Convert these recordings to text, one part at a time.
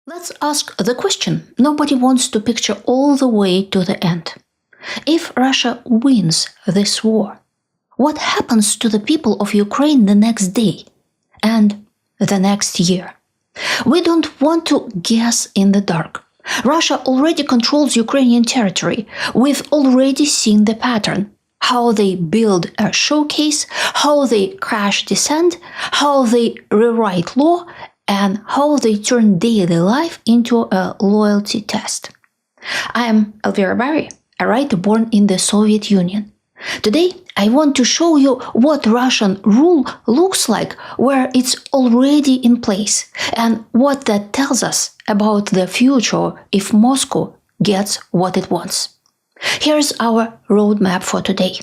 Let's ask the question nobody wants to picture all the way to the end. If Russia wins this war, what happens to the people of Ukraine the next day and the next year? We don't want to guess in the dark. Russia already controls Ukrainian territory. We've already seen the pattern. How they build a showcase, how they crash dissent, how they rewrite law, and how they turn daily life into a loyalty test. I am Elvira Bary, a writer born in the Soviet Union. Today, I want to show you what Russian rule looks like where it's already in place and what that tells us about the future if Moscow gets what it wants. Here's our roadmap for today.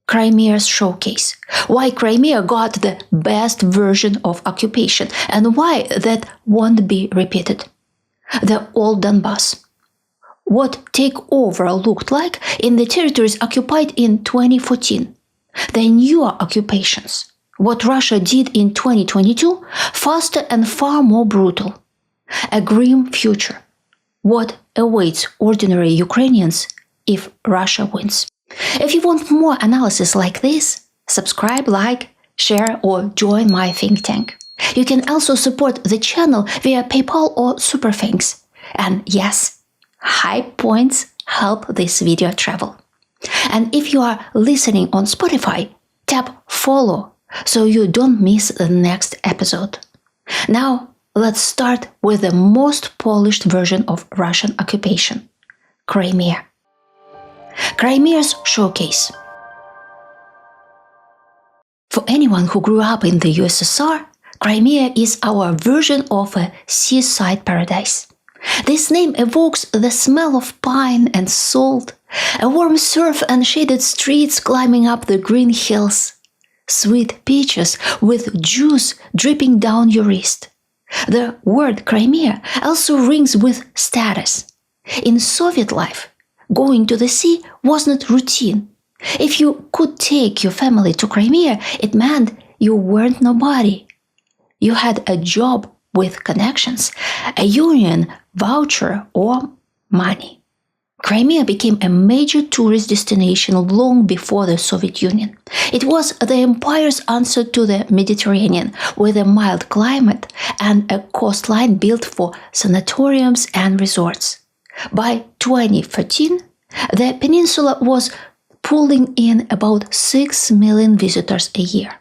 Crimea's showcase. Why Crimea got the best version of occupation and why that won't be repeated. The Old Donbas. What takeover looked like in the territories occupied in 2014. The newer occupations. What Russia did in 2022, faster and far more brutal. A grim future. What awaits ordinary Ukrainians if Russia wins. If you want more analysis like this, subscribe, like, share, or join my think tank. You can also support the channel via PayPal or SuperThanks. And yes, high points help this video travel. And if you are listening on Spotify, tap follow so you don't miss the next episode. Now, let's start with the most polished version of Russian occupation, Crimea. Crimea's showcase. For anyone who grew up in the USSR, Crimea is our version of a seaside paradise. This name evokes the smell of pine and salt, a warm surf and shaded streets climbing up the green hills, sweet peaches with juice dripping down your wrist. The word Crimea also rings with status. In Soviet life, going to the sea was not routine. If you could take your family to Crimea, it meant you weren't nobody. You had a job with connections, a union, voucher, or money. Crimea became a major tourist destination long before the Soviet Union. It was the empire's answer to the Mediterranean, with a mild climate and a coastline built for sanatoriums and resorts. By 2013, the peninsula was pulling in about 6 million visitors a year.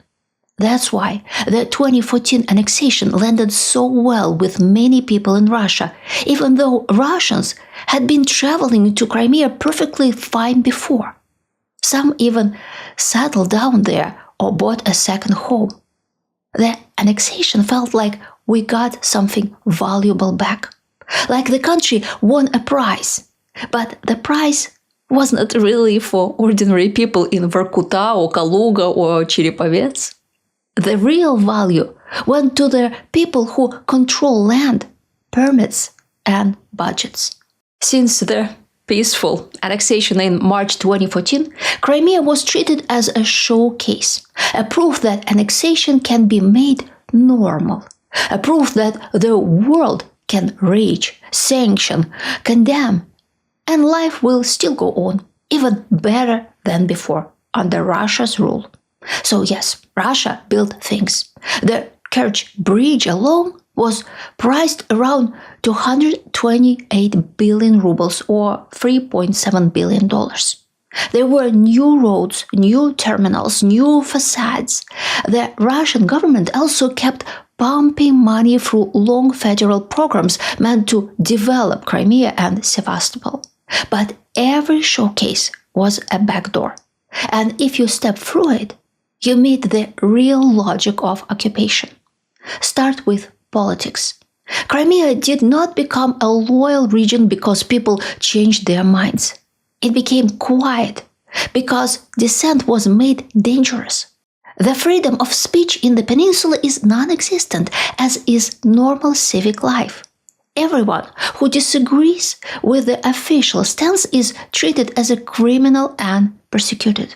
That's why the 2014 annexation landed so well with many people in Russia, even though Russians had been traveling to Crimea perfectly fine before. Some even settled down there or bought a second home. The annexation felt like we got something valuable back, like the country won a prize. But the prize was not really for ordinary people in Vorkuta or Kaluga or Cherepovets. The real value went to the people who control land, permits, and budgets. Since the peaceful annexation in March 2014, Crimea was treated as a showcase, a proof that annexation can be made normal, a proof that the world can rage, sanction, condemn, and life will still go on, even better than before, under Russia's rule. So yes, Russia built things. The Kerch Bridge alone was priced around 228 billion rubles or $3.7 billion. There were new roads, new terminals, new facades. The Russian government also kept pumping money through long federal programs meant to develop Crimea and Sevastopol. But every showcase was a backdoor. And if you step through it, you meet the real logic of occupation. Start with politics. Crimea did not become a loyal region because people changed their minds. It became quiet because dissent was made dangerous. The freedom of speech in the peninsula is non-existent, as is normal civic life. Everyone who disagrees with the official stance is treated as a criminal and persecuted.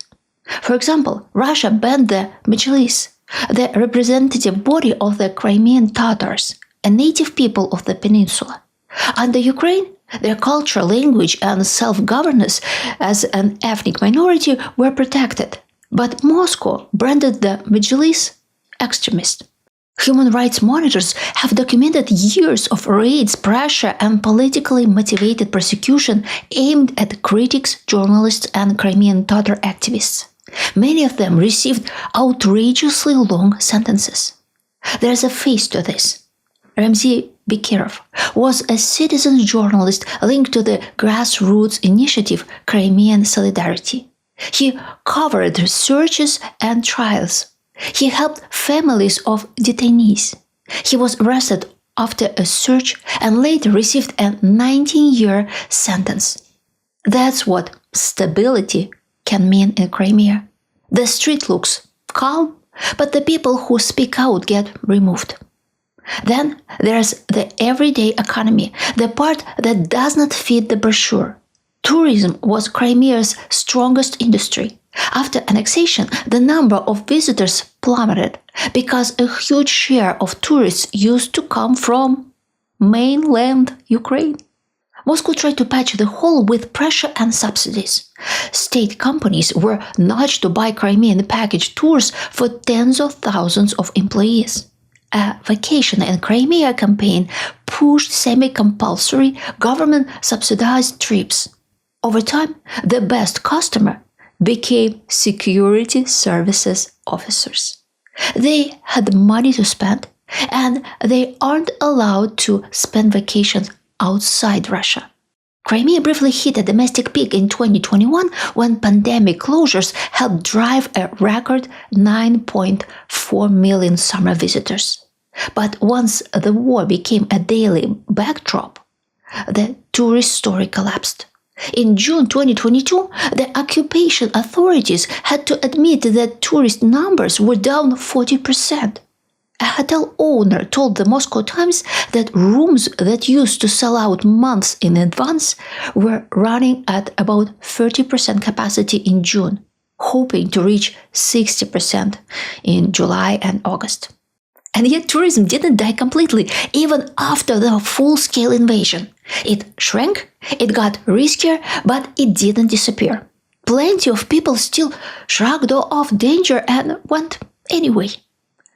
For example, Russia banned the Majlis, the representative body of the Crimean Tatars, a native people of the peninsula. Under Ukraine, their culture, language, and self-governance as an ethnic minority were protected, but Moscow branded the Majlis extremist. Human rights monitors have documented years of raids, pressure, and politically motivated persecution aimed at critics, journalists, and Crimean Tatar activists. Many of them received outrageously long sentences. There's a face to this. Ramzi Bekirov was a citizen journalist linked to the grassroots initiative Crimean Solidarity. He covered searches and trials. He helped families of detainees. He was arrested after a search and later received a 19-year sentence. That's what stability can mean in Crimea. The street looks calm, but the people who speak out get removed. Then there's the everyday economy, the part that does not fit the brochure. Tourism was Crimea's strongest industry. After annexation, the number of visitors plummeted because a huge share of tourists used to come from mainland Ukraine. Moscow tried to patch the hole with pressure and subsidies. State companies were nudged to buy Crimean package tours for tens of thousands of employees. A vacation in Crimea campaign pushed semi-compulsory government-subsidized trips. Over time, the best customer became security services officers. They had money to spend, and they aren't allowed to spend vacations outside Russia. Crimea briefly hit a domestic peak in 2021 when pandemic closures helped drive a record 9.4 million summer visitors. But once the war became a daily backdrop, the tourist story collapsed. In June 2022, the occupation authorities had to admit that tourist numbers were down 40%. A hotel owner told the Moscow Times that rooms that used to sell out months in advance were running at about 30% capacity in June, hoping to reach 60% in July and August. And yet tourism didn't die completely, even after the full-scale invasion. It shrank, it got riskier, but it didn't disappear. Plenty of people still shrugged off danger and went anyway.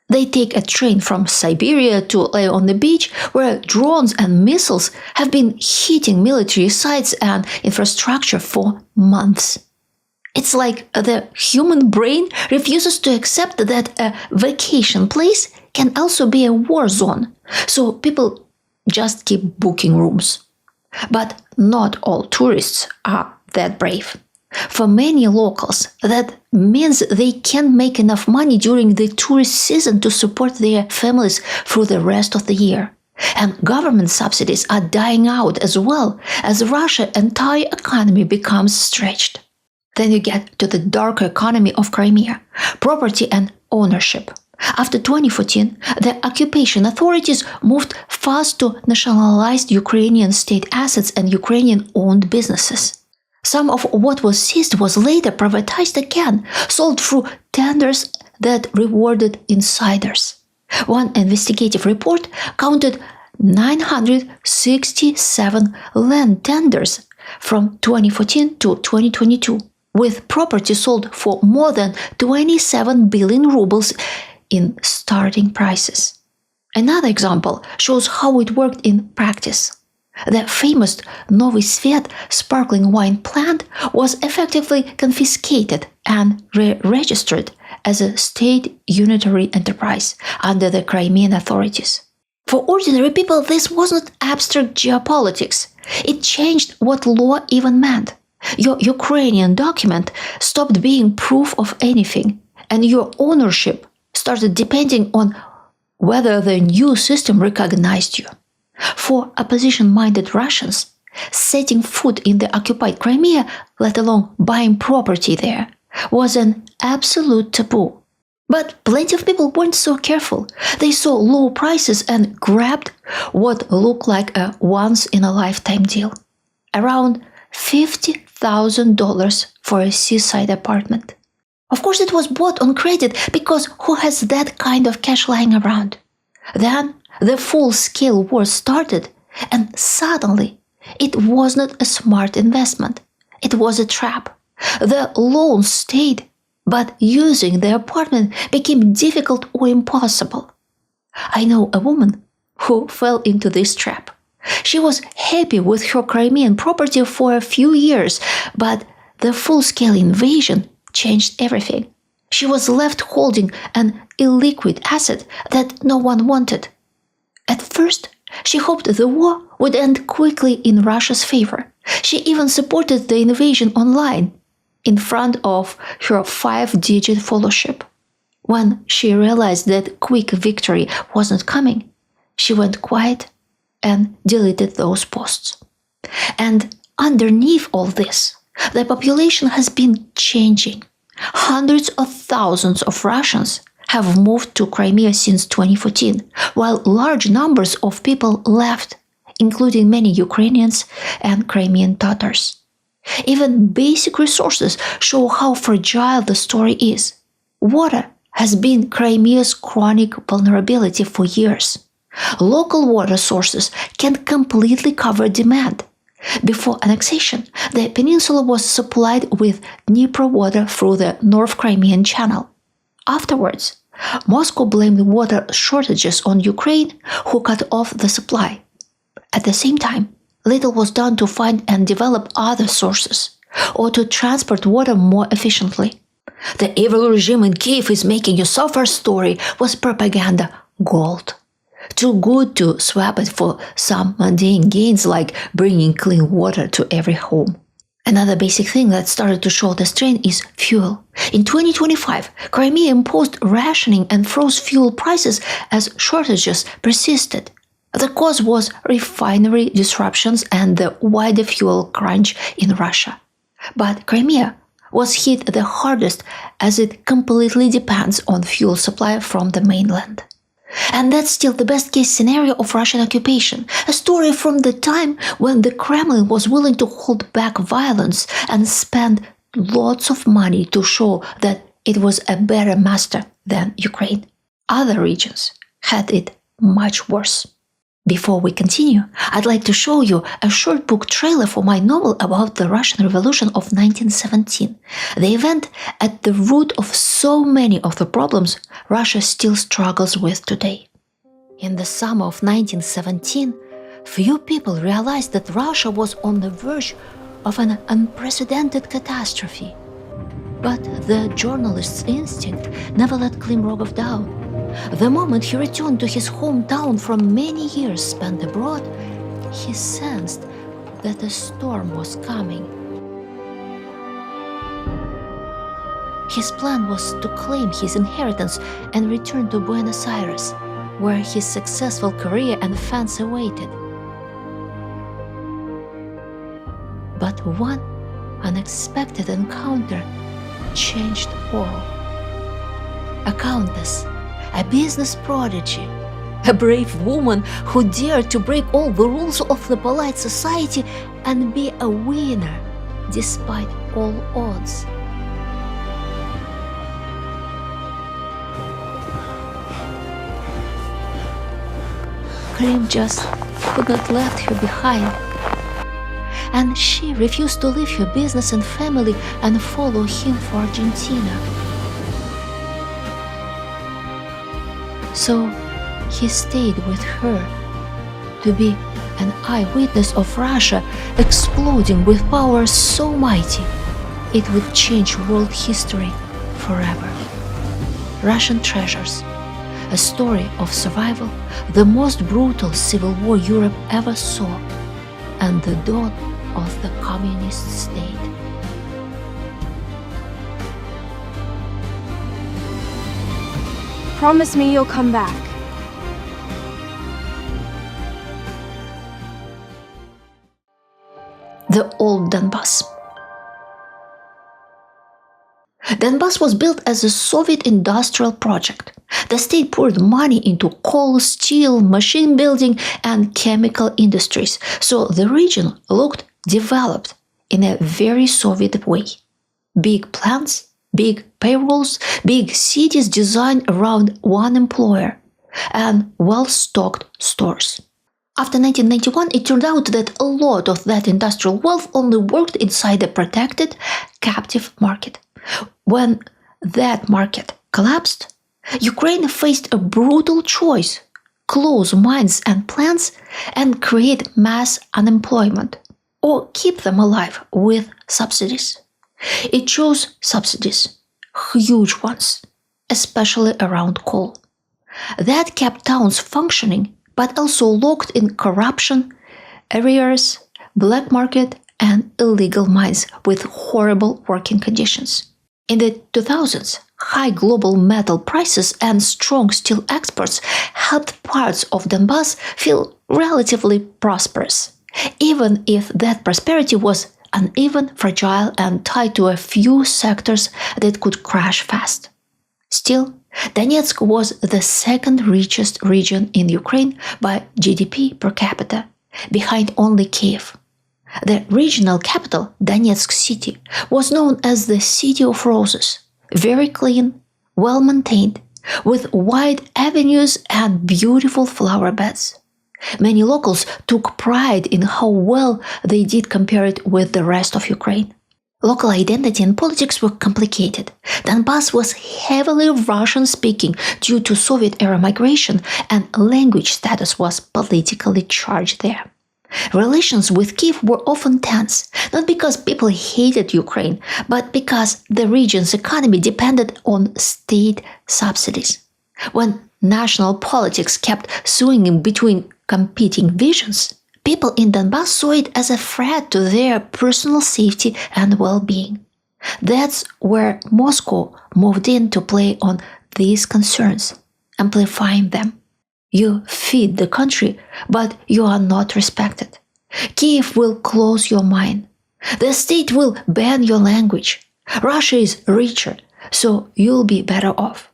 They take a train from Siberia to lay on the beach where drones and missiles have been hitting military sites and infrastructure for months. It's like the human brain refuses to accept that a vacation place can also be a war zone, so people just keep booking rooms. But not all tourists are that brave. For many locals, that means they can't make enough money during the tourist season to support their families through the rest of the year. And government subsidies are dying out as well as Russia's entire economy becomes stretched. Then you get to the darker economy of Crimea, property and ownership. After 2014, the occupation authorities moved fast to nationalize Ukrainian state assets and Ukrainian-owned businesses. Some of what was seized was later privatized again, sold through tenders that rewarded insiders. One investigative report counted 967 land tenders from 2014 to 2022, with property sold for more than 27 billion rubles in starting prices. Another example shows how it worked in practice. The famous Novy Svet sparkling wine plant was effectively confiscated and re-registered as a state unitary enterprise under the Crimean authorities. For ordinary people, this wasn't abstract geopolitics. It changed what law even meant. Your Ukrainian document stopped being proof of anything, and your ownership started depending on whether the new system recognized you. For opposition-minded Russians, setting foot in the occupied Crimea, let alone buying property there, was an absolute taboo. But plenty of people weren't so careful. They saw low prices and grabbed what looked like a once-in-a-lifetime deal. Around $50,000 for a seaside apartment. Of course, it was bought on credit because who has that kind of cash lying around? Then The full-scale war started, and suddenly it was not a smart investment. It was a trap. The loan stayed, but using the apartment became difficult or impossible. I know a woman who fell into this trap. She was happy with her Crimean property for a few years, but the full-scale invasion changed everything. She was left holding an illiquid asset that no one wanted. At first, she hoped the war would end quickly in Russia's favor. She even supported the invasion online, in front of her 5-digit followership. When she realized that quick victory wasn't coming, she went quiet and deleted those posts. And underneath all this, the population has been changing. Hundreds of thousands of Russians have moved to Crimea since 2014, while large numbers of people left, including many Ukrainians and Crimean Tatars. Even basic resources show how fragile the story is. Water has been Crimea's chronic vulnerability for years. Local water sources can't completely cover demand. Before annexation, the peninsula was supplied with Dnipro water through the North Crimean Channel. Afterwards, Moscow blamed water shortages on Ukraine, who cut off the supply. At the same time, little was done to find and develop other sources, or to transport water more efficiently. The evil regime in Kiev is making you suffer story was propaganda gold. Too good to swap it for some mundane gains like bringing clean water to every home. Another basic thing that started to show this trend is fuel. In 2025, Crimea imposed rationing and froze fuel prices as shortages persisted. The cause was refinery disruptions and the wider fuel crunch in Russia. But Crimea was hit the hardest as it completely depends on fuel supply from the mainland. And that's still the best-case scenario of Russian occupation, a story from the time when the Kremlin was willing to hold back violence and spend lots of money to show that it was a better master than Ukraine. Other regions had it much worse. Before we continue, I'd like to show you a short book trailer for my novel about the Russian Revolution of 1917, the event at the root of so many of the problems Russia still struggles with today. In the summer of 1917, few people realized that Russia was on the verge of an unprecedented catastrophe. But the journalist's instinct never let Klimrogov down. The moment he returned to his hometown from many years spent abroad, he sensed that a storm was coming. His plan was to claim his inheritance and return to Buenos Aires, where his successful career and fans awaited. But one unexpected encounter changed all. A countess, a business prodigy, a brave woman who dared to break all the rules of the polite society and be a winner despite all odds. Krim just could not let her behind, and she refused to leave her business and family and follow him for Argentina. So he stayed with her to be an eyewitness of Russia exploding with power so mighty it would change world history forever. Russian Treasures, a story of survival, the most brutal civil war Europe ever saw, and the dawn of the communist state. Promise me you'll come back. The Old Donbas. Donbas was built as a Soviet industrial project. The state poured money into coal, steel, machine building, and chemical industries, so the region looked developed in a very Soviet way. Big plants, big payrolls, big cities designed around one employer. and well-stocked stores. After 1991, it turned out that a lot of that industrial wealth only worked inside a protected, captive market. When that market collapsed, Ukraine faced a brutal choice: close mines and plants and create mass unemployment, or keep them alive with subsidies. It chose subsidies, huge ones, especially around coal. That kept towns functioning, but also locked in corruption, arrears, black market, and illegal mines with horrible working conditions. In the 2000s, high global metal prices and strong steel exports helped parts of Donbas feel relatively prosperous, even if that prosperity was uneven, fragile, and tied to a few sectors that could crash fast. Still, Donetsk was the second richest region in Ukraine by GDP per capita, behind only Kiev. The regional capital, Donetsk city, was known as the City of Roses, very clean, well-maintained, with wide avenues and beautiful flower beds. Many locals took pride in how well they did compared with the rest of Ukraine. Local identity and politics were complicated. Donbas was heavily Russian-speaking due to Soviet-era migration, and language status was politically charged there. Relations with Kiev were often tense, not because people hated Ukraine, but because the region's economy depended on state subsidies. When national politics kept swinging between competing visions, people in Donbas saw it as a threat to their personal safety and well-being. That's where Moscow moved in to play on these concerns, amplifying them. You feed the country, but you are not respected. Kiev will close your mind. The state will ban your language. Russia is richer, so you'll be better off.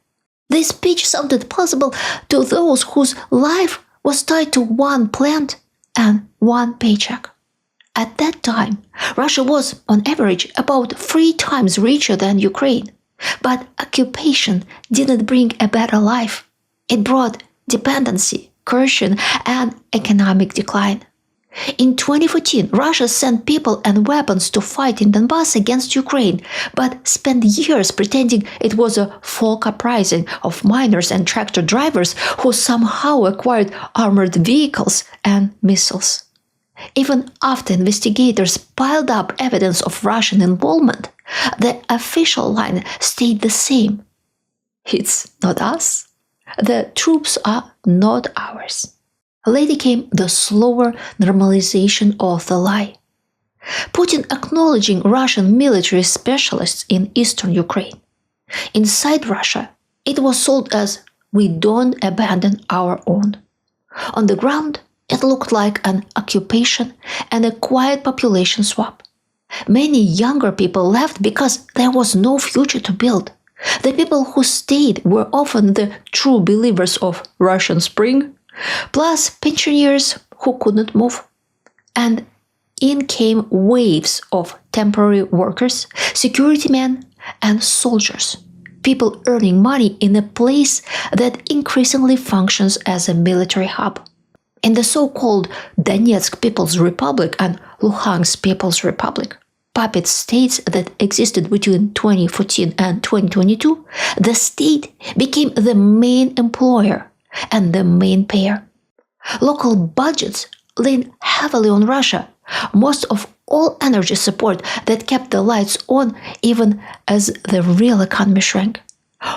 This speech sounded plausible to those whose life was tied to one plant and one paycheck. At that time, Russia was, on average, about 3 times richer than Ukraine. But occupation didn't bring a better life. It brought dependency, coercion, and economic decline. In 2014, Russia sent people and weapons to fight in Donbas against Ukraine, but spent years pretending it was a folk uprising of miners and tractor drivers who somehow acquired armored vehicles and missiles. Even after investigators piled up evidence of Russian involvement, the official line stayed the same. It's not us. The troops are not ours. Later came the slower normalization of the lie. Putin acknowledging Russian military specialists in eastern Ukraine. Inside Russia, it was sold as "we don't abandon our own." On the ground, it looked like an occupation and a quiet population swap. Many younger people left because there was no future to build. The people who stayed were often the true believers of Russian Spring, plus pensioners who couldn't move. And in came waves of temporary workers, security men, and soldiers, people earning money in a place that increasingly functions as a military hub. In the so-called Donetsk People's Republic and Luhansk People's Republic, puppet states that existed between 2014 and 2022, the state became the main employer and the main payer. Local budgets leaned heavily on Russia, most of all energy support that kept the lights on even as the real economy shrank.